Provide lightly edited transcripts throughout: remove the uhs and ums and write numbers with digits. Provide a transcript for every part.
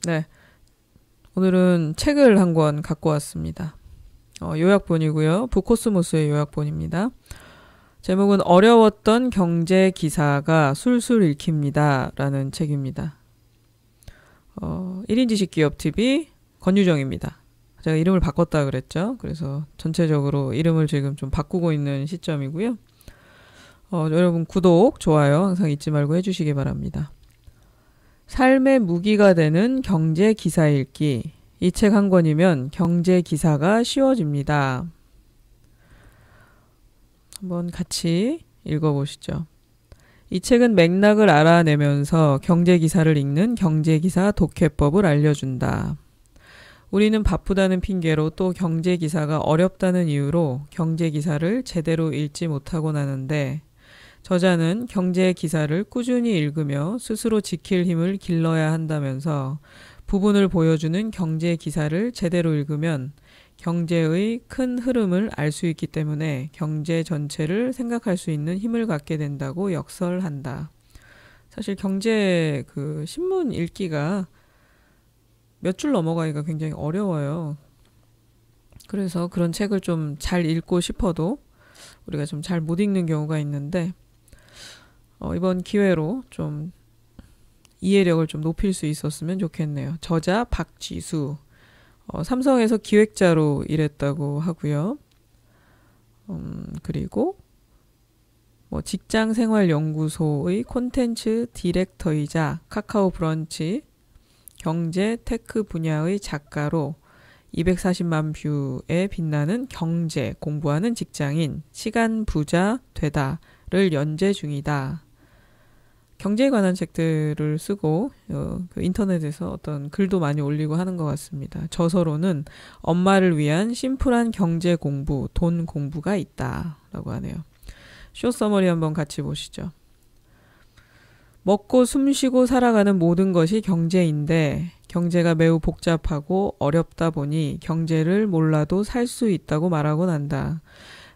네, 오늘은 책을 한 권 갖고 왔습니다. 요약본이고요. 부코스모스의 요약본입니다. 제목은 어려웠던 경제 기사가 술술 읽힙니다. 라는 책입니다. 1인 지식 기업 TV 권유정입니다. 제가 이름을 바꿨다 그랬죠. 그래서 전체적으로 이름을 지금 좀 바꾸고 있는 시점이고요. 여러분 구독, 좋아요 항상 잊지 말고 해주시기 바랍니다. 삶의 무기가 되는 경제 기사 읽기. 이 책 한 권이면 경제 기사가 쉬워집니다. 한번 같이 읽어보시죠. 이 책은 맥락을 알아내면서 경제 기사를 읽는 경제 기사 독해법을 알려준다. 우리는 바쁘다는 핑계로 또 경제 기사가 어렵다는 이유로 경제 기사를 제대로 읽지 못하곤 하는데, 저자는 경제 기사를 꾸준히 읽으며 스스로 지킬 힘을 길러야 한다면서 부분을 보여주는 경제 기사를 제대로 읽으면 경제의 큰 흐름을 알 수 있기 때문에 경제 전체를 생각할 수 있는 힘을 갖게 된다고 역설한다. 사실 경제 신문 읽기가 몇 줄 넘어가기가 굉장히 어려워요. 그래서 그런 책을 좀 잘 읽고 싶어도 우리가 좀 잘 못 읽는 경우가 있는데, 이번 기회로 좀 이해력을 좀 높일 수 있었으면 좋겠네요. 저자 박지수, 삼성에서 기획자로 일했다고 하고요. 그리고 직장생활연구소의 콘텐츠 디렉터이자 카카오 브런치 경제 테크 분야의 작가로 240만 뷰에 빛나는 경제 공부하는 직장인 시간 부자 되다를 연재 중이다. 경제에 관한 책들을 쓰고 인터넷에서 어떤 글도 많이 올리고 하는 것 같습니다. 저서로는 엄마를 위한 심플한 경제 공부, 돈 공부가 있다 라고 하네요. 쇼 서머리 한번 같이 보시죠. 먹고 숨쉬고 살아가는 모든 것이 경제인데 경제가 매우 복잡하고 어렵다 보니 경제를 몰라도 살 수 있다고 말하곤 한다.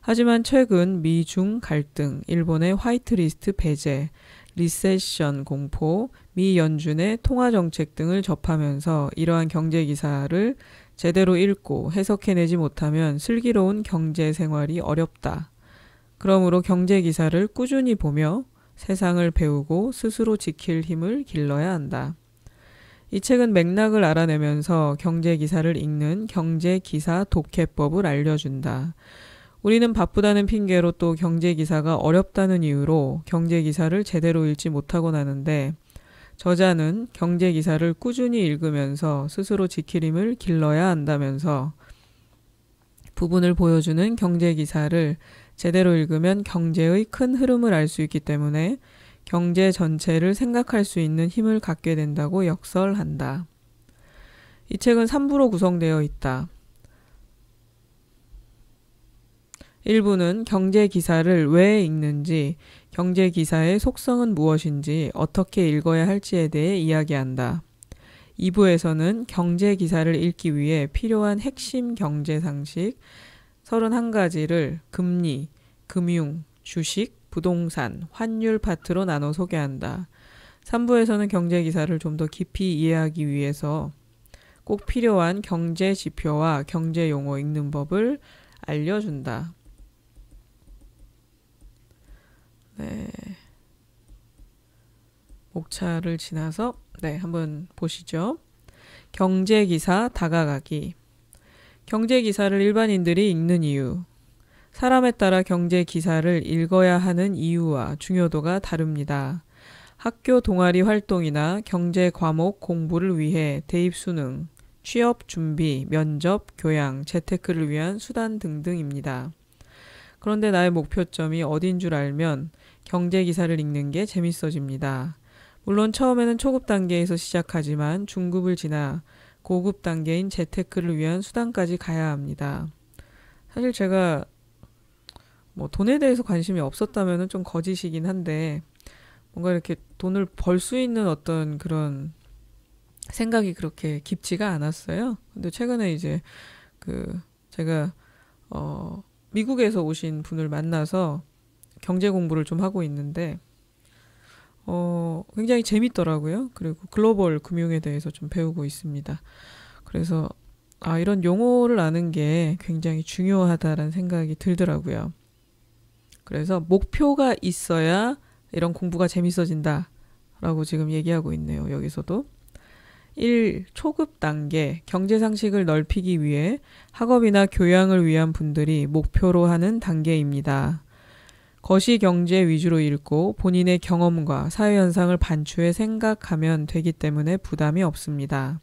하지만 최근 미중 갈등, 일본의 화이트리스트 배제, 리세션 공포, 미 연준의 통화정책 등을 접하면서 이러한 경제 기사를 제대로 읽고 해석해내지 못하면 슬기로운 경제 생활이 어렵다. 그러므로 경제 기사를 꾸준히 보며 세상을 배우고 스스로 지킬 힘을 길러야 한다. 이 책은 맥락을 알아내면서 경제 기사를 읽는 경제 기사 독해법을 알려준다. 우리는 바쁘다는 핑계로 또 경제 기사가 어렵다는 이유로 경제 기사를 제대로 읽지 못하곤 하는데, 저자는 경제 기사를 꾸준히 읽으면서 스스로 지킬 힘을 길러야 한다면서 부분을 보여주는 경제 기사를 제대로 읽으면 경제의 큰 흐름을 알 수 있기 때문에 경제 전체를 생각할 수 있는 힘을 갖게 된다고 역설한다. 이 책은 3부로 구성되어 있다. 1부는 경제 기사를 왜 읽는지, 경제 기사의 속성은 무엇인지, 어떻게 읽어야 할지에 대해 이야기한다. 2부에서는 경제 기사를 읽기 위해 필요한 핵심 경제 상식 31가지를 금리, 금융, 주식, 부동산, 환율 파트로 나눠 소개한다. 3부에서는 경제 기사를 좀 더 깊이 이해하기 위해서 꼭 필요한 경제 지표와 경제 용어 읽는 법을 알려준다. 네. 목차를 지나서 한번 보시죠. 경제 기사 다가가기. 경제 기사를 일반인들이 읽는 이유. 사람에 따라 경제 기사를 읽어야 하는 이유와 중요도가 다릅니다. 학교 동아리 활동이나 경제 과목 공부를 위해 대입 수능, 취업 준비, 면접, 교양, 재테크를 위한 수단 등등입니다. 그런데 나의 목표점이 어딘 줄 알면 경제 기사를 읽는 게 재밌어집니다. 물론 처음에는 초급 단계에서 시작하지만 중급을 지나 고급 단계인 재테크를 위한 수단까지 가야 합니다. 사실 제가 돈에 대해서 관심이 없었다면 좀 거짓이긴 한데, 뭔가 이렇게 돈을 벌 수 있는 어떤 그런 생각이 그렇게 깊지가 않았어요. 근데 최근에 이제 제가 미국에서 오신 분을 만나서 경제 공부를 좀 하고 있는데, 굉장히 재밌더라고요. 그리고 글로벌 금융에 대해서 좀 배우고 있습니다. 그래서 이런 용어를 아는 게 굉장히 중요하다라는 생각이 들더라고요. 그래서 목표가 있어야 이런 공부가 재밌어진다 라고 지금 얘기하고 있네요. 여기서도. 1. 초급 단계 경제 상식을 넓히기 위해 학업이나 교양을 위한 분들이 목표로 하는 단계입니다. 거시경제 위주로 읽고 본인의 경험과 사회현상을 반추해 생각하면 되기 때문에 부담이 없습니다.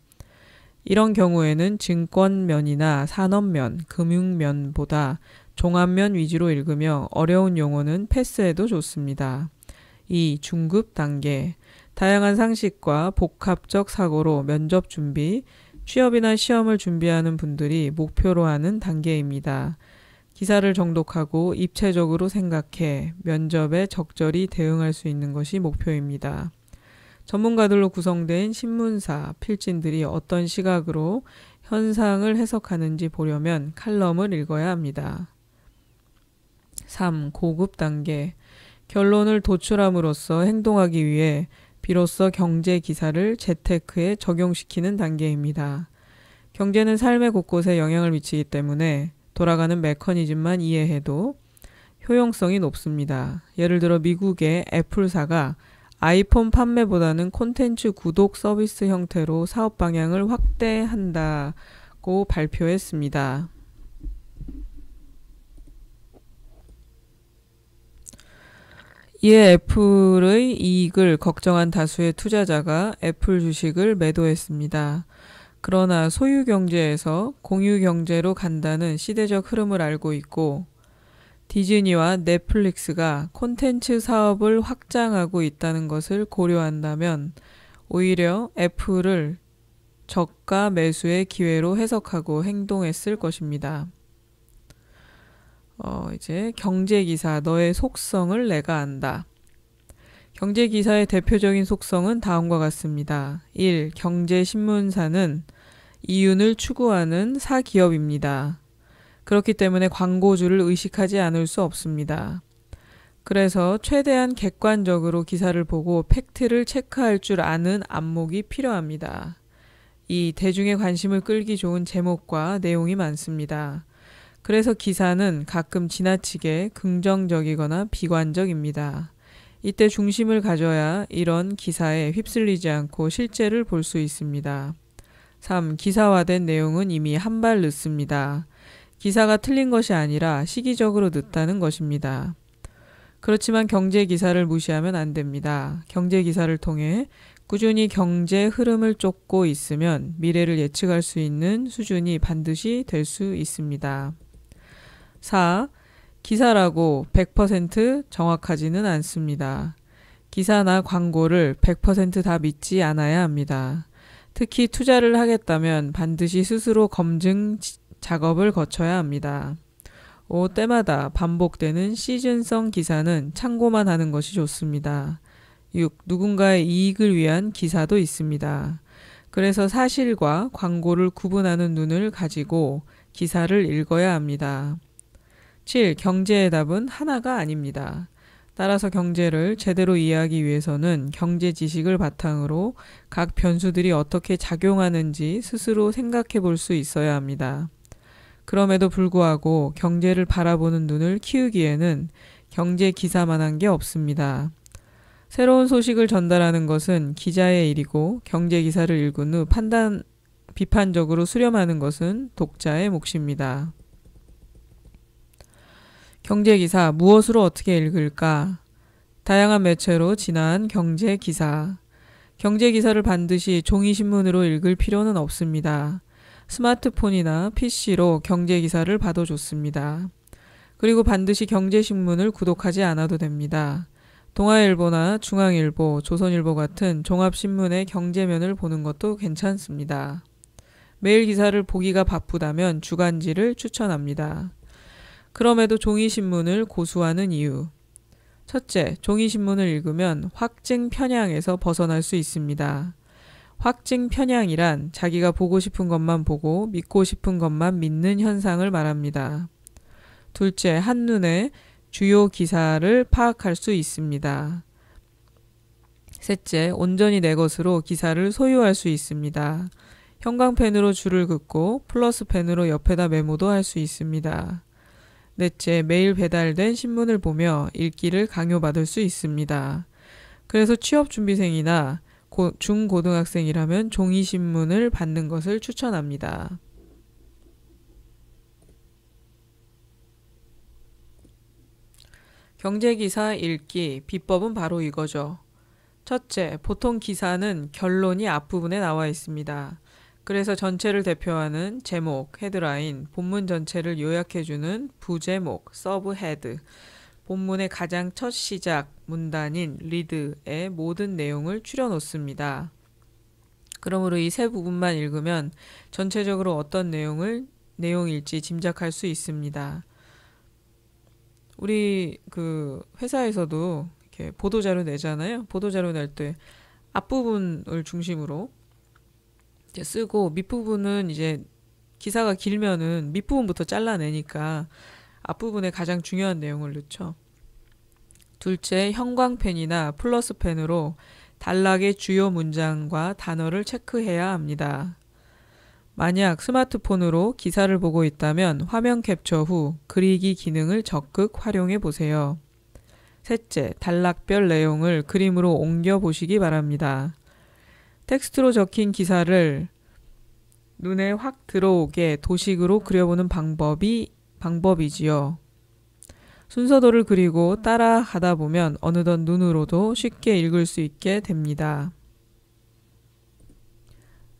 이런 경우에는 증권면이나 산업면, 금융면보다 종합면 위주로 읽으며 어려운 용어는 패스해도 좋습니다. 2. 중급 단계 다양한 상식과 복합적 사고로 면접 준비, 취업이나 시험을 준비하는 분들이 목표로 하는 단계입니다. 기사를 정독하고 입체적으로 생각해 면접에 적절히 대응할 수 있는 것이 목표입니다. 전문가들로 구성된 신문사, 필진들이 어떤 시각으로 현상을 해석하는지 보려면 칼럼을 읽어야 합니다. 3. 고급 단계 결론을 도출함으로써 행동하기 위해 비로소 경제 기사를 재테크에 적용시키는 단계입니다. 경제는 삶의 곳곳에 영향을 미치기 때문에 돌아가는 메커니즘만 이해해도 효용성이 높습니다. 예를 들어 미국의 애플사가 아이폰 판매보다는 콘텐츠 구독 서비스 형태로 사업 방향을 확대한다고 발표했습니다. 이에 애플의 이익을 걱정한 다수의 투자자가 애플 주식을 매도했습니다. 그러나 소유 경제에서 공유 경제로 간다는 시대적 흐름을 알고 있고 디즈니와 넷플릭스가 콘텐츠 사업을 확장하고 있다는 것을 고려한다면 오히려 애플을 저가 매수의 기회로 해석하고 행동했을 것입니다. 이제 경제기사 너의 속성을 내가 안다. 경제기사의 대표적인 속성은 다음과 같습니다. 1. 경제신문사는 이윤을 추구하는 사기업입니다. 그렇기 때문에 광고주를 의식하지 않을 수 없습니다. 그래서 최대한 객관적으로 기사를 보고 팩트를 체크할 줄 아는 안목이 필요합니다. 2. 대중의 관심을 끌기 좋은 제목과 내용이 많습니다. 그래서 기사는 가끔 지나치게 긍정적이거나 비관적입니다. 이때 중심을 가져야 이런 기사에 휩쓸리지 않고 실제를 볼 수 있습니다. 3. 기사화된 내용은 이미 한 발 늦습니다. 기사가 틀린 것이 아니라 시기적으로 늦다는 것입니다. 그렇지만 경제 기사를 무시하면 안 됩니다. 경제 기사를 통해 꾸준히 경제 흐름을 쫓고 있으면 미래를 예측할 수 있는 수준이 반드시 될 수 있습니다. 4. 기사라고 100% 정확하지는 않습니다. 기사나 광고를 100% 다 믿지 않아야 합니다. 특히 투자를 하겠다면 반드시 스스로 검증 작업을 거쳐야 합니다. 5. 때마다 반복되는 시즌성 기사는 참고만 하는 것이 좋습니다. 6. 누군가의 이익을 위한 기사도 있습니다. 그래서 사실과 광고를 구분하는 눈을 가지고 기사를 읽어야 합니다. 7. 경제의 답은 하나가 아닙니다. 따라서 경제를 제대로 이해하기 위해서는 경제 지식을 바탕으로 각 변수들이 어떻게 작용하는지 스스로 생각해 볼 수 있어야 합니다. 그럼에도 불구하고 경제를 바라보는 눈을 키우기에는 경제 기사만한 게 없습니다. 새로운 소식을 전달하는 것은 기자의 일이고 경제 기사를 읽은 후 비판적으로 수렴하는 것은 독자의 몫입니다. 경제기사 무엇으로 어떻게 읽을까? 다양한 매체로 진화한 경제기사. 경제기사를 반드시 종이신문으로 읽을 필요는 없습니다. 스마트폰이나 PC로 경제기사를 봐도 좋습니다. 그리고 반드시 경제신문을 구독하지 않아도 됩니다. 동아일보나 중앙일보, 조선일보 같은 종합신문의 경제면을 보는 것도 괜찮습니다. 매일 기사를 보기가 바쁘다면 주간지를 추천합니다. 그럼에도 종이신문을 고수하는 이유. 첫째, 종이신문을 읽으면 확증 편향에서 벗어날 수 있습니다. 확증 편향이란 자기가 보고 싶은 것만 보고 믿고 싶은 것만 믿는 현상을 말합니다. 둘째, 한눈에 주요 기사를 파악할 수 있습니다. 셋째, 온전히 내 것으로 기사를 소유할 수 있습니다. 형광펜으로 줄을 긋고 플러스 펜으로 옆에다 메모도 할 수 있습니다. 넷째, 매일 배달된 신문을 보며 읽기를 강요받을 수 있습니다. 그래서 취업준비생이나 중고등학생이라면 종이신문을 받는 것을 추천합니다. 경제기사 읽기 비법은 바로 이거죠. 첫째, 보통 기사는 결론이 앞부분에 나와 있습니다. 그래서 전체를 대표하는 제목, 헤드라인, 본문 전체를 요약해주는 부제목, 서브헤드, 본문의 가장 첫 시작, 문단인 리드의 모든 내용을 추려놓습니다. 그러므로 이 세 부분만 읽으면 전체적으로 어떤 내용일지 짐작할 수 있습니다. 우리 회사에서도 이렇게 보도자료 내잖아요. 보도자료 낼 때 앞부분을 중심으로 이제 쓰고 밑부분은 이제 기사가 길면은 밑부분부터 잘라내니까 앞부분에 가장 중요한 내용을 넣죠. 둘째, 형광펜이나 플러스펜으로 단락의 주요 문장과 단어를 체크해야 합니다. 만약 스마트폰으로 기사를 보고 있다면 화면 캡처 후 그리기 기능을 적극 활용해 보세요. 셋째, 단락별 내용을 그림으로 옮겨 보시기 바랍니다. 텍스트로 적힌 기사를 눈에 확 들어오게 도식으로 그려보는 방법이지요. 순서도를 그리고 따라가다 보면 어느덧 눈으로도 쉽게 읽을 수 있게 됩니다.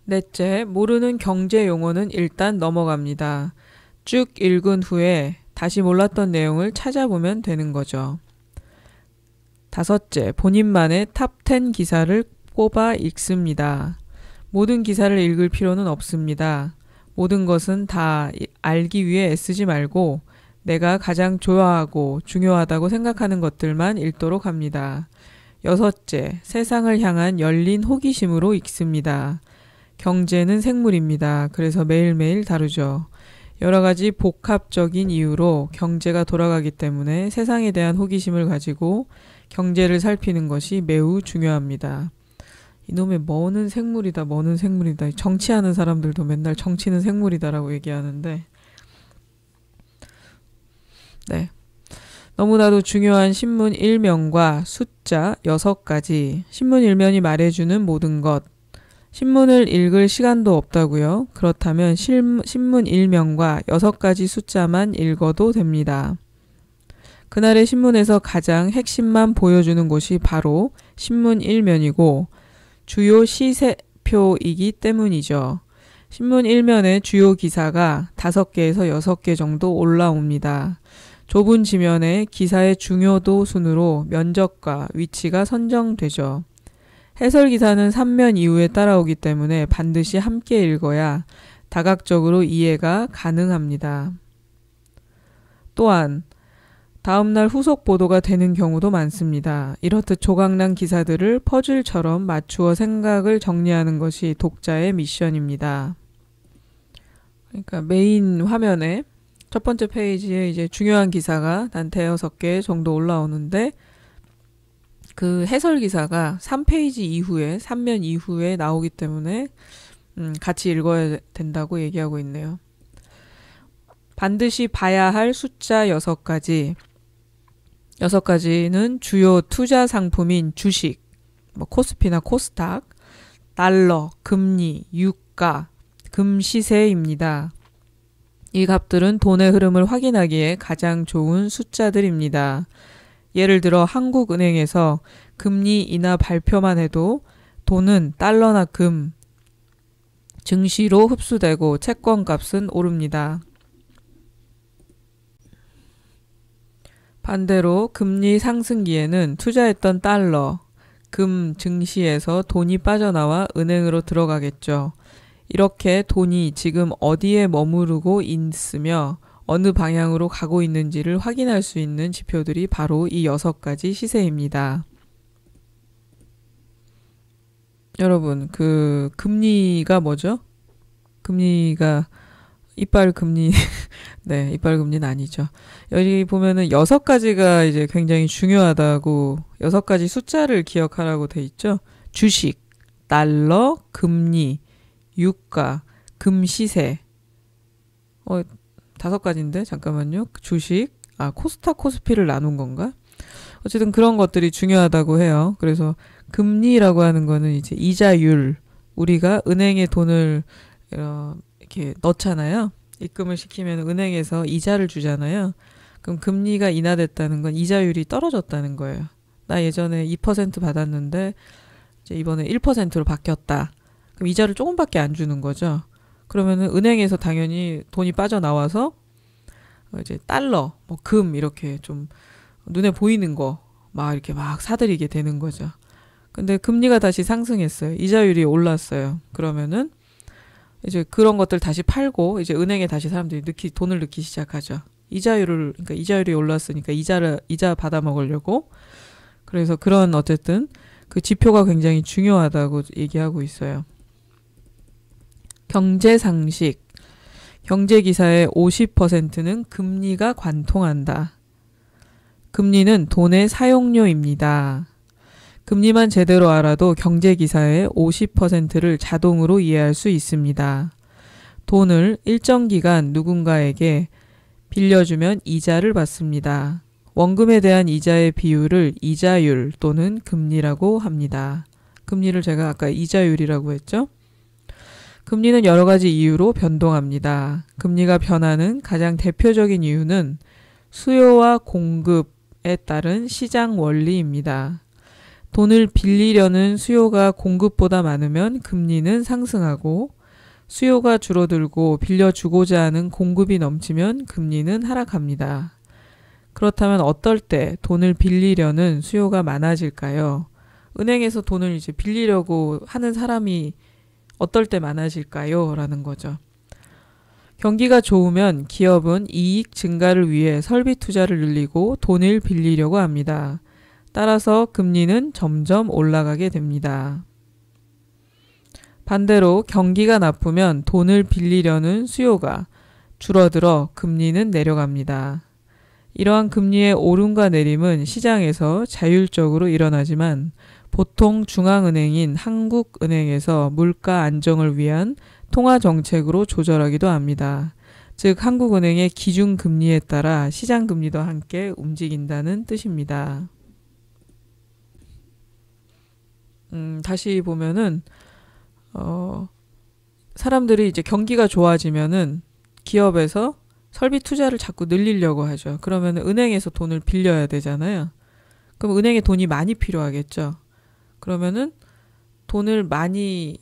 넷째, 모르는 경제 용어는 일단 넘어갑니다. 쭉 읽은 후에 다시 몰랐던 내용을 찾아보면 되는 거죠. 다섯째, 본인만의 탑 10 기사를 뽑아 읽습니다. 모든 기사를 읽을 필요는 없습니다. 모든 것은 다 알기 위해 애쓰지 말고 내가 가장 좋아하고 중요하다고 생각하는 것들만 읽도록 합니다. 여섯째, 세상을 향한 열린 호기심으로 읽습니다. 경제는 생물입니다. 그래서 매일매일 다루죠. 여러 가지 복합적인 이유로 경제가 돌아가기 때문에 세상에 대한 호기심을 가지고 경제를 살피는 것이 매우 중요합니다. 이놈의 뭐는 생물이다, 뭐는 생물이다. 정치하는 사람들도 맨날 정치는 생물이다라고 얘기하는데, 네. 너무나도 중요한 신문 일면과 숫자 6가지, 신문 일면이 말해주는 모든 것. 신문을 읽을 시간도 없다고요? 그렇다면 신문 일면과 6가지 숫자만 읽어도 됩니다. 그날의 신문에서 가장 핵심만 보여주는 곳이 바로 신문 일면이고 주요 시세표이기 때문이죠. 신문 일면의 주요 기사가 5개에서 6개 정도 올라옵니다. 좁은 지면에 기사의 중요도 순으로 면적과 위치가 선정되죠. 해설 기사는 3면 이후에 따라오기 때문에 반드시 함께 읽어야 다각적으로 이해가 가능합니다. 또한 다음날 후속 보도가 되는 경우도 많습니다. 이렇듯 조각난 기사들을 퍼즐처럼 맞추어 생각을 정리하는 것이 독자의 미션입니다. 그러니까 메인 화면에 첫 번째 페이지에 이제 중요한 기사가 한 5개 정도 올라오는데 그 해설 기사가 3페이지 이후에, 3면 이후에 나오기 때문에 같이 읽어야 된다고 얘기하고 있네요. 반드시 봐야 할 숫자 6가지. 6가지는 주요 투자 상품인 주식, 코스피나 코스닥, 달러, 금리, 유가, 금시세입니다. 이 값들은 돈의 흐름을 확인하기에 가장 좋은 숫자들입니다. 예를 들어 한국은행에서 금리 인하 발표만 해도 돈은 달러나 금, 증시로 흡수되고 채권값은 오릅니다. 반대로 금리 상승기에는 투자했던 달러, 금, 증시에서 돈이 빠져나와 은행으로 들어가겠죠. 이렇게 돈이 지금 어디에 머무르고 있으며 어느 방향으로 가고 있는지를 확인할 수 있는 지표들이 바로 이 6가지 시세입니다. 여러분, 금리가 뭐죠? 금리가 이빨 금리, 네, 이빨 금리는 아니죠. 여기 보면은 6가지가 이제 굉장히 중요하다고 6가지 숫자를 기억하라고 돼 있죠. 주식, 달러, 금리, 유가, 금시세. 5가지인데 잠깐만요. 주식, 코스타 코스피를 나눈 건가? 어쨌든 그런 것들이 중요하다고 해요. 그래서 금리라고 하는 거는 이제 이자율, 우리가 은행에 돈을 이렇게 넣잖아요. 입금을 시키면 은행에서 이자를 주잖아요. 그럼 금리가 인하됐다는 건 이자율이 떨어졌다는 거예요. 나 예전에 2% 받았는데 이제 이번에 1%로 바뀌었다. 그럼 이자를 조금밖에 안 주는 거죠. 그러면은 은행에서 당연히 돈이 빠져나와서 이제 달러, 뭐 금 이렇게 좀 눈에 보이는 거 막 이렇게 막 사들이게 되는 거죠. 근데 금리가 다시 상승했어요. 이자율이 올랐어요. 그러면은 이제 그런 것들 다시 팔고 이제 은행에 다시 사람들이 돈을 넣기 시작하죠. 그러니까 이자율이 올랐으니까 이자 받아 먹으려고. 그래서 그런 어쨌든 그 지표가 굉장히 중요하다고 얘기하고 있어요. 경제 상식. 경제 기사의 50%는 금리가 관통한다. 금리는 돈의 사용료입니다. 금리만 제대로 알아도 경제 기사의 50%를 자동으로 이해할 수 있습니다. 돈을 일정 기간 누군가에게 빌려주면 이자를 받습니다. 원금에 대한 이자의 비율을 이자율 또는 금리라고 합니다. 금리를 제가 아까 이자율이라고 했죠? 금리는 여러 가지 이유로 변동합니다. 금리가 변하는 가장 대표적인 이유는 수요와 공급에 따른 시장 원리입니다. 돈을 빌리려는 수요가 공급보다 많으면 금리는 상승하고 수요가 줄어들고 빌려주고자 하는 공급이 넘치면 금리는 하락합니다. 그렇다면 어떨 때 돈을 빌리려는 수요가 많아질까요? 은행에서 돈을 이제 빌리려고 하는 사람이 어떨 때 많아질까요? 라는 거죠. 경기가 좋으면 기업은 이익 증가를 위해 설비 투자를 늘리고 돈을 빌리려고 합니다. 따라서 금리는 점점 올라가게 됩니다. 반대로 경기가 나쁘면 돈을 빌리려는 수요가 줄어들어 금리는 내려갑니다. 이러한 금리의 오름과 내림은 시장에서 자율적으로 일어나지만 보통 중앙은행인 한국은행에서 물가 안정을 위한 통화 정책으로 조절하기도 합니다. 즉 한국은행의 기준금리에 따라 시장금리도 함께 움직인다는 뜻입니다. 다시 보면은 사람들이 이제 경기가 좋아지면은 기업에서 설비 투자를 자꾸 늘리려고 하죠. 그러면 은행에서 돈을 빌려야 되잖아요. 그럼 은행에 돈이 많이 필요하겠죠. 그러면은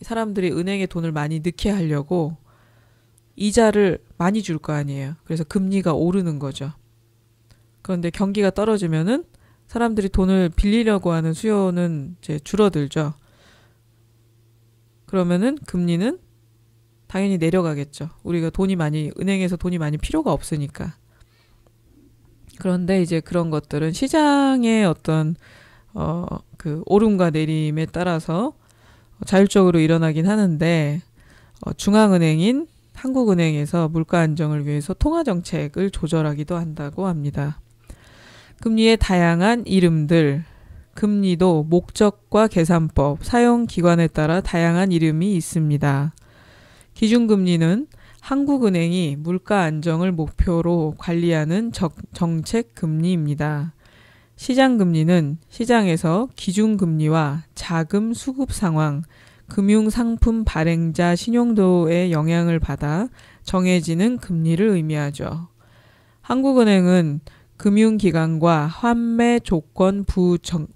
사람들이 은행에 돈을 많이 넣게 하려고 이자를 많이 줄 거 아니에요. 그래서 금리가 오르는 거죠. 그런데 경기가 떨어지면은 사람들이 돈을 빌리려고 하는 수요는 이제 줄어들죠. 그러면은 금리는 당연히 내려가겠죠. 우리가 은행에서 돈이 많이 필요가 없으니까. 그런데 이제 그런 것들은 시장의 어떤 그 오름과 내림에 따라서 자율적으로 일어나긴 하는데 중앙은행인 한국은행에서 물가 안정을 위해서 통화정책을 조절하기도 한다고 합니다. 금리의 다양한 이름들. 금리도 목적과 계산법, 사용기관에 따라 다양한 이름이 있습니다. 기준금리는 한국은행이 물가 안정을 목표로 관리하는 정책 금리입니다. 시장금리는 시장에서 기준금리와 자금 수급 상황, 금융상품 발행자 신용도의 영향을 받아 정해지는 금리를 의미하죠. 한국은행은 금융기관과 환매 조건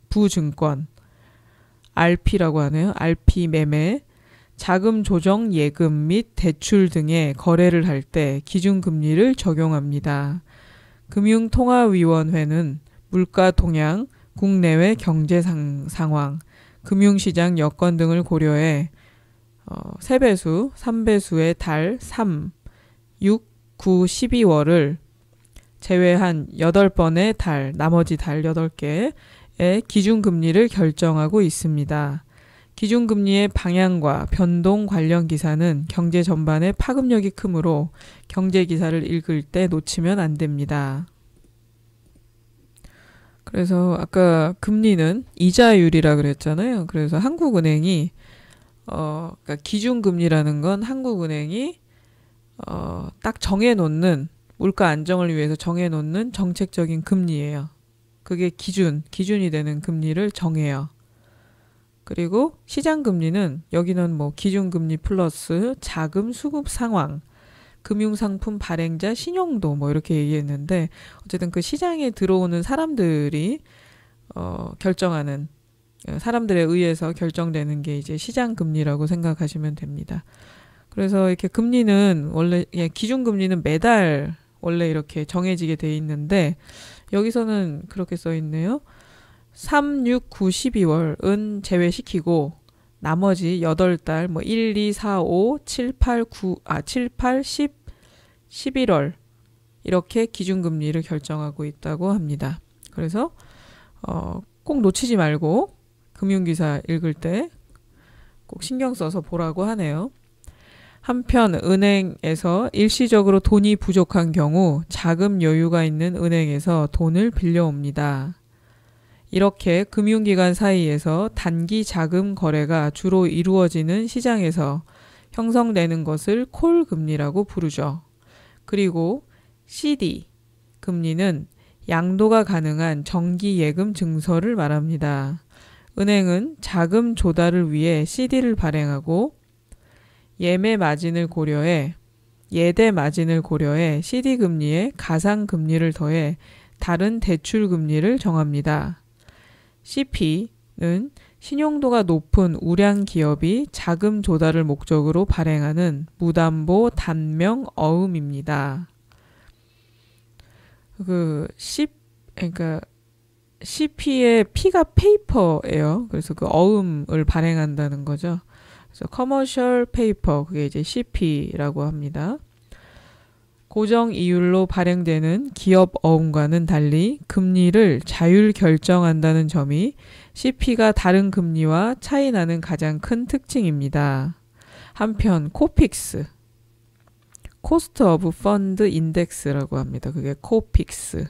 부증권, RP라고 하네요. RP 매매, 자금 조정 예금 및 대출 등의 거래를 할 때 기준금리를 적용합니다. 금융통화위원회는 물가 동향, 국내외 경제 상황, 금융시장 여건 등을 고려해 3배수, 3배수의 달 3, 6, 9, 12월을 제외한 8번의 달, 나머지 달 8개의 기준금리를 결정하고 있습니다. 기준금리의 방향과 변동 관련 기사는 경제 전반에 파급력이 크므로 경제 기사를 읽을 때 놓치면 안 됩니다. 그래서 아까 금리는 이자율이라 그랬잖아요. 그래서 한국은행이 그러니까 기준금리라는 건 한국은행이 딱 정해놓는 물가 안정을 위해서 정해놓는 정책적인 금리예요. 그게 기준이 되는 금리를 정해요. 그리고 시장금리는 여기는 뭐 기준금리 플러스 자금 수급 상황, 금융상품 발행자 신용도 뭐 이렇게 얘기했는데 어쨌든 그 시장에 들어오는 사람들이 결정하는 사람들에 의해서 결정되는 게 이제 시장금리라고 생각하시면 됩니다. 그래서 이렇게 금리는 원래 기준금리는 매달 원래 이렇게 정해지게 돼 있는데 여기서는 그렇게 써 있네요. 3, 6, 9, 12월은 제외시키고 나머지 8달 뭐 1, 2, 4, 5, 7, 8, 10, 11월 이렇게 기준금리를 결정하고 있다고 합니다. 그래서 꼭 놓치지 말고 금융기사 읽을 때 꼭 신경 써서 보라고 하네요. 한편 은행에서 일시적으로 돈이 부족한 경우 자금 여유가 있는 은행에서 돈을 빌려옵니다. 이렇게 금융기관 사이에서 단기 자금 거래가 주로 이루어지는 시장에서 형성되는 것을 콜금리라고 부르죠. 그리고 CD, 금리는 양도가 가능한 정기 예금 증서를 말합니다. 은행은 자금 조달을 위해 CD를 발행하고 예대 마진을 고려해 CD 금리에 가상 금리를 더해 다른 대출 금리를 정합니다. CP는 신용도가 높은 우량 기업이 자금 조달을 목적으로 발행하는 무담보 단명 어음입니다. 그러니까 CP의 P가 페이퍼예요. 그래서 그 어음을 발행한다는 거죠. 그래서 커머셜 페이퍼 그게 이제 CP라고 합니다. 고정 이율로 발행되는 기업 어음과는 달리 금리를 자율 결정한다는 점이 CP가 다른 금리와 차이 나는 가장 큰 특징입니다. 한편 코픽스, 코스트 오브 펀드 인덱스라고 합니다. 그게 코픽스겠죠.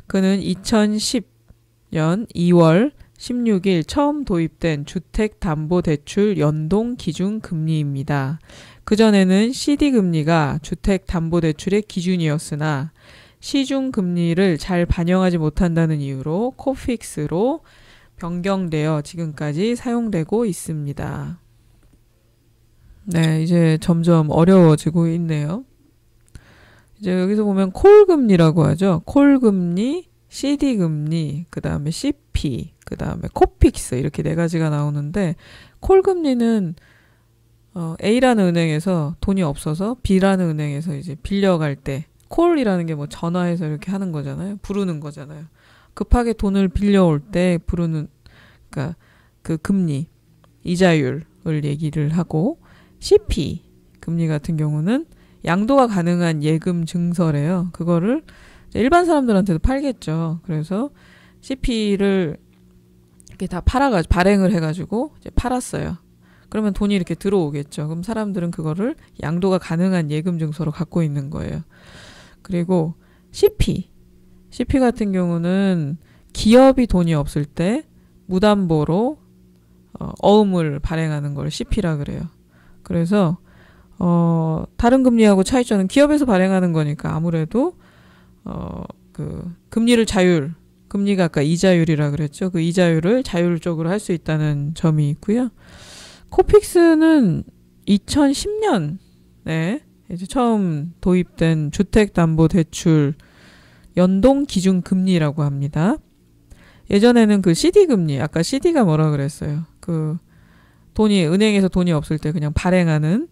그는 2010년 2월 16일 처음 도입된 주택담보대출 연동기준금리입니다. 그전에는 CD금리가 주택담보대출의 기준이었으나 시중금리를 잘 반영하지 못한다는 이유로 코픽스로 변경되어 지금까지 사용되고 있습니다. 네, 이제 점점 어려워지고 있네요. 이제 여기서 보면 콜금리라고 하죠. 콜금리, CD금리, 그 다음에 CP, 그 다음에 코픽스 이렇게 네 가지가 나오는데 콜금리는 A라는 은행에서 돈이 없어서 B라는 은행에서 이제 빌려갈 때 콜이라는 게 뭐 전화해서 이렇게 하는 거잖아요. 부르는 거잖아요. 급하게 돈을 빌려올 때 부르는 그러니까 그 금리, 이자율을 얘기를 하고 CP 금리 같은 경우는 양도가 가능한 예금 증서래요. 그거를 일반 사람들한테도 팔겠죠. 그래서 CP를 이렇게 다 팔아가지고 발행을 해가지고 이제 팔았어요. 그러면 돈이 이렇게 들어오겠죠. 그럼 사람들은 그거를 양도가 가능한 예금 증서로 갖고 있는 거예요. 그리고 CP 같은 경우는 기업이 돈이 없을 때 무담보로 어음을 발행하는 걸 CP라 그래요. 그래서 다른 금리하고 차이점은 기업에서 발행하는 거니까 아무래도 그 금리를 금리가 아까 이자율이라 그랬죠. 그 이자율을 자율적으로 할 수 있다는 점이 있고요. 코픽스는 2010년에 이제 처음 도입된 주택담보대출 연동기준금리라고 합니다. 예전에는 그 CD금리, 아까 CD가 뭐라 그랬어요? 은행에서 돈이 없을 때 그냥 발행하는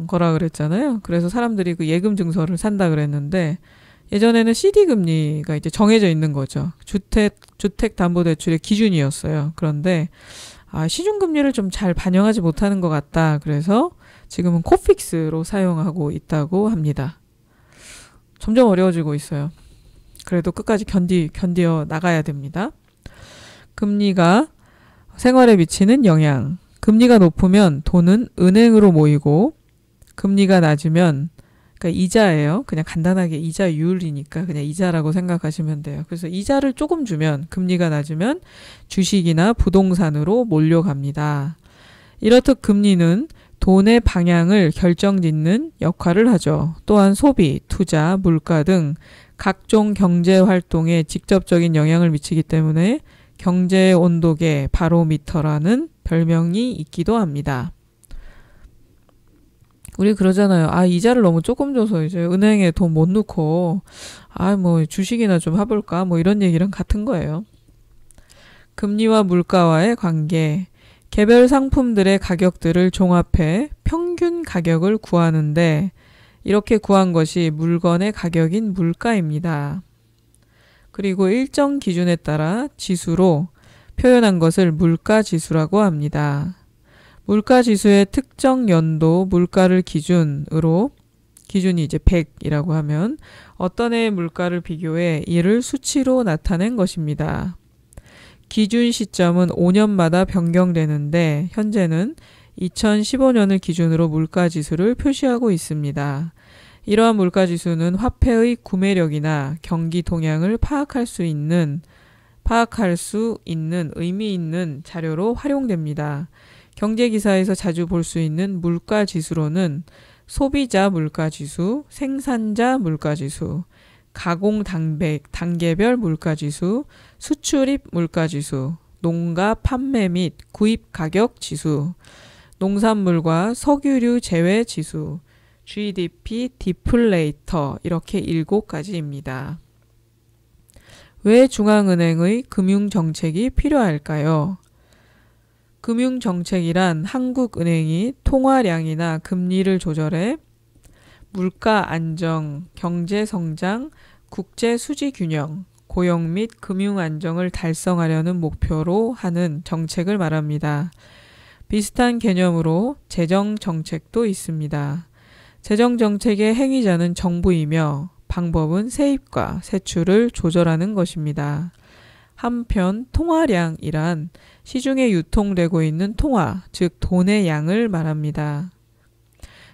거라 그랬잖아요. 그래서 사람들이 그 예금 증서를 산다 그랬는데 예전에는 CD금리가 이제 정해져 있는 거죠. 주택담보대출의 기준이었어요. 그런데 시중금리를 좀 잘 반영하지 못하는 것 같다. 그래서 지금은 코픽스로 사용하고 있다고 합니다. 점점 어려워지고 있어요. 그래도 끝까지 견디어 나가야 됩니다. 금리가 생활에 미치는 영향. 금리가 높으면 돈은 은행으로 모이고 금리가 낮으면 그러니까 이자예요. 그냥 간단하게 이자율이니까 그냥 이자라고 생각하시면 돼요. 그래서 이자를 조금 주면 금리가 낮으면 주식이나 부동산으로 몰려갑니다. 이렇듯 금리는 돈의 방향을 결정짓는 역할을 하죠. 또한 소비, 투자, 물가 등 각종 경제 활동에 직접적인 영향을 미치기 때문에 경제의 온도계 바로미터라는 별명이 있기도 합니다. 우리 그러잖아요. 아, 이자를 너무 조금 줘서 이제 은행에 돈 못 넣고, 뭐 주식이나 좀 해볼까? 뭐 이런 얘기랑 같은 거예요. 금리와 물가와의 관계. 개별 상품들의 가격들을 종합해 평균 가격을 구하는데, 이렇게 구한 것이 물건의 가격인 물가입니다. 그리고 일정 기준에 따라 지수로 표현한 것을 물가지수라고 합니다. 물가지수의 특정 연도 물가를 기준으로, 기준이 이제 100이라고 하면 어떤 해의 물가를 비교해 이를 수치로 나타낸 것입니다. 기준 시점은 5년마다 변경되는데 현재는 2015년을 기준으로 물가지수를 표시하고 있습니다. 이러한 물가지수는 화폐의 구매력이나 경기 동향을 파악할 수 있는 의미 있는 자료로 활용됩니다. 경제기사에서 자주 볼 수 있는 물가지수로는 소비자 물가지수, 생산자 물가지수, 가공 단계별 물가지수, 수출입 물가지수, 농가 판매 및 구입 가격 지수, 농산물과 석유류 제외 지수, GDP 디플레이터 이렇게 7가지입니다. 왜 중앙은행의 금융정책이 필요할까요? 금융정책이란 한국은행이 통화량이나 금리를 조절해 물가 안정, 경제 성장, 국제 수지 균형, 고용 및 금융 안정을 달성하려는 목표로 하는 정책을 말합니다. 비슷한 개념으로 재정 정책도 있습니다. 재정 정책의 행위자는 정부이며 방법은 세입과 세출을 조절하는 것입니다. 한편 통화량이란 시중에 유통되고 있는 통화, 즉 돈의 양을 말합니다.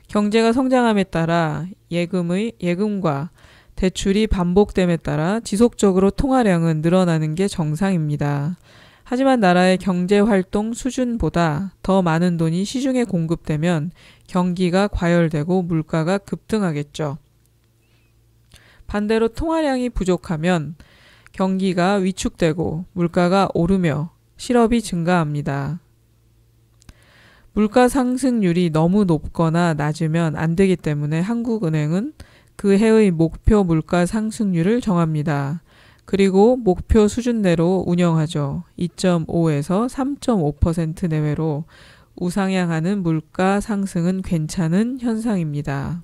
경제가 성장함에 따라 예금과 대출이 반복됨에 따라 지속적으로 통화량은 늘어나는 게 정상입니다. 하지만 나라의 경제활동 수준보다 더 많은 돈이 시중에 공급되면 경기가 과열되고 물가가 급등하겠죠. 반대로 통화량이 부족하면 경기가 위축되고 물가가 오르며 실업이 증가합니다. 물가 상승률이 너무 높거나 낮으면 안 되기 때문에 한국은행은 그 해의 목표 물가 상승률을 정합니다. 그리고 목표 수준대로 운영하죠. 2.5에서 3.5% 내외로 우상향하는 물가 상승은 괜찮은 현상입니다.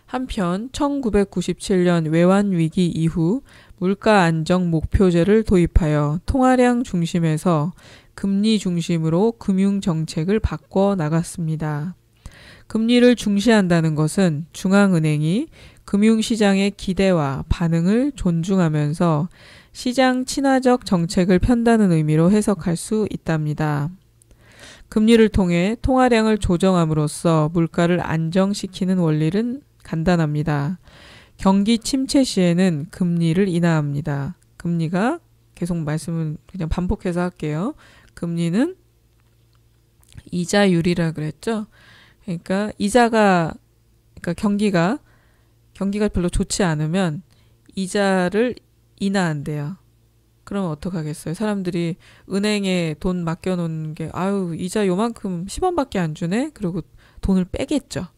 한편 1997년 외환위기 이후 물가 안정 목표제를 도입하여 통화량 중심에서 금리 중심으로 금융정책을 바꿔 나갔습니다. 금리를 중시한다는 것은 중앙은행이 금융시장의 기대와 반응을 존중하면서 시장 친화적 정책을 편다는 의미로 해석할 수 있답니다. 금리를 통해 통화량을 조정함으로써 물가를 안정시키는 원리는 간단합니다. 경기 침체 시에는 금리를 인하합니다. 금리가 계속 말씀을 그냥 반복해서 할게요. 금리는 이자율이라 그랬죠. 그러니까 경기가 별로 좋지 않으면 이자를 인하한대요. 그러면 어떡하겠어요? 사람들이 은행에 돈 맡겨놓는 게 이자 요만큼 10원밖에 안 주네? 그리고 돈을 빼겠죠.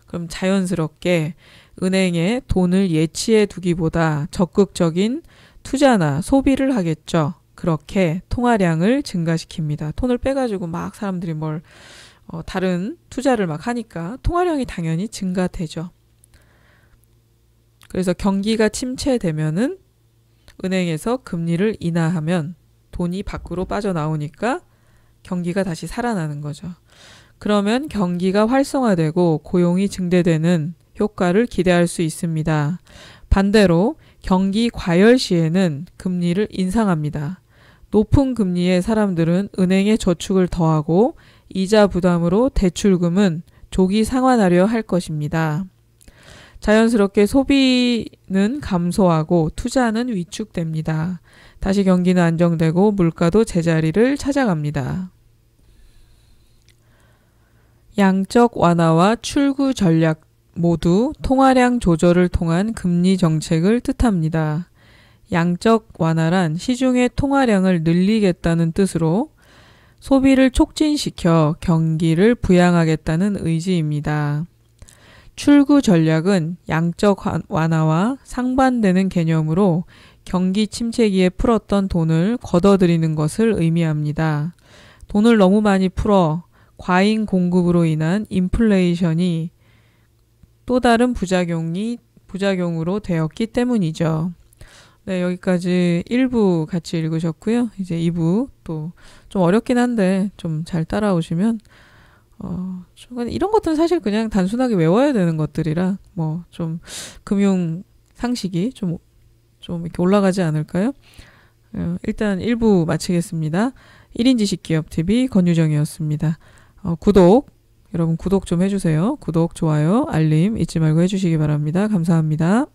그럼 자연스럽게 은행에 돈을 예치해 두기보다 적극적인 투자나 소비를 하겠죠. 그렇게 통화량을 증가시킵니다. 돈을 빼가지고 막 사람들이 다른 투자를 막 하니까 통화량이 당연히 증가되죠. 그래서 경기가 침체되면은 은행에서 금리를 인하하면 돈이 밖으로 빠져나오니까 경기가 다시 살아나는 거죠. 그러면 경기가 활성화되고 고용이 증대되는 효과를 기대할 수 있습니다. 반대로 경기 과열 시에는 금리를 인상합니다. 높은 금리의 사람들은 은행에 저축을 더하고 이자 부담으로 대출금은 조기 상환하려 할 것입니다. 자연스럽게 소비는 감소하고 투자는 위축됩니다. 다시 경기는 안정되고 물가도 제자리를 찾아갑니다. 양적 완화와 출구 전략 모두 통화량 조절을 통한 금리 정책을 뜻합니다. 양적 완화란 시중의 통화량을 늘리겠다는 뜻으로 소비를 촉진시켜 경기를 부양하겠다는 의지입니다. 출구 전략은 양적 완화와 상반되는 개념으로 경기 침체기에 풀었던 돈을 걷어들이는 것을 의미합니다. 돈을 너무 많이 풀어 과잉 공급으로 인한 인플레이션이 또 다른 부작용으로 되었기 때문이죠. 네, 여기까지 1부 같이 읽으셨고요. 이제 2부 또 좀 어렵긴 한데 좀 잘 따라오시면 이런 것들은 사실 그냥 단순하게 외워야 되는 것들이라 뭐 좀 금융 상식이 좀 이렇게 올라가지 않을까요? 일단 1부 마치겠습니다. 1인 지식 기업 TV 권유정이었습니다. 여러분 구독 좀 해주세요. 구독, 좋아요, 알림 잊지 말고 해주시기 바랍니다. 감사합니다.